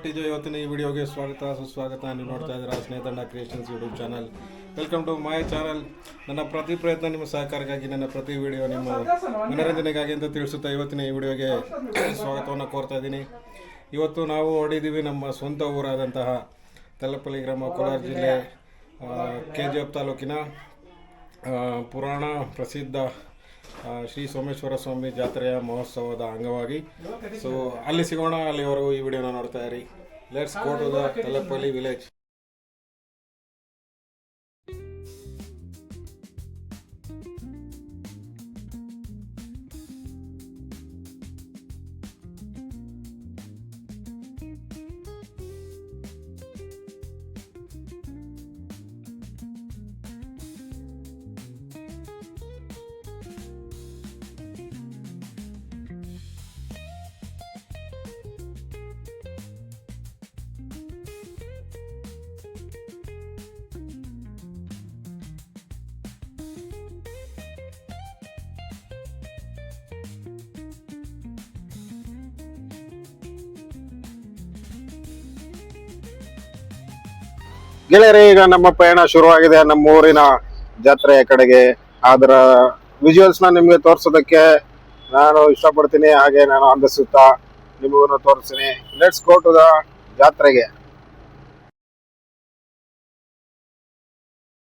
ಟಿಜೋ. ಇವತ್ತಿನ ಈ ವಿಡಿಯೋಗೆ ಸ್ವಾಗತ ಸುಸ್ವಾಗತ. ನೀವು ನೋಡ್ತಾ ಇದ್ದೀರಾ Snehitanna creations YouTube channel. Welcome to my channel. ನನ್ನ ಪ್ರತಿ ಪ್ರಯತ್ನ ನಿಮ್ಮ ಸಹಕಾರಕ್ಕಾಗಿ, ನನ್ನ ಪ್ರತಿ ವಿಡಿಯೋ ನಿಮ್ಮ ಮನೋರಂಜನೆಗಾಗಿ ಅಂತ ತಿಳಿಸುತ್ತಾ ಇವತ್ತಿನ ಈ ವಿಡಿಯೋಗೆ ಸ್ವಾಗತವನ್ನು ಕೋರ್ತಾ ಇದ್ದೀನಿ. ಇವತ್ತು ನಾವು ಹೊಡಿದ್ದೀವಿ ನಮ್ಮ ಸ್ವಂತ ಊರಾದಂತಹ ತಲಪಲ್ಲಿ ಗ್ರಾಮ, ಕೋಲಾರ ಜಿಲ್ಲೆ, KGF ತಾಲೂಕಿನ ಪುರಾಣ ಪ್ರಸಿದ್ಧ ಶ್ರೀ ಸೋಮೇಶ್ವರ ಸ್ವಾಮಿ ಜಾತ್ರೆಯ ಮಹೋತ್ಸವದ ಅಂಗವಾಗಿ. ಸೊ ಅಲ್ಲಿ ಸಿಗೋಣ. ಅಲ್ಲಿವರೆಗೂ ಈ ವಿಡಿಯೋನ ನೋಡ್ತಾ ಇರಿ. Let's go to the Talapalli village. ಗೆಳೆಯರೇ, ಈಗ ನಮ್ಮ ಪಯಣ ಶುರುವಾಗಿದೆ ನಮ್ಮ ಊರಿನ ಜಾತ್ರೆಯ ಕಡೆಗೆ. ಅದರ ವಿಜುವಲ್ಸ್ ನ ನಿಮ್ಗೆ ತೋರಿಸೋದಕ್ಕೆ ನಾನು ಇಷ್ಟಪಡ್ತೀನಿ. ಹಾಗೆ ನಾನು ಅಂದಿಸುತ್ತಾ ನಿಮಗೂ ತೋರಿಸ್ತೀನಿ. ಲೆಟ್ಸ್ ಗೋ ಟು ದ ಜಾತ್ರೆಗೆ.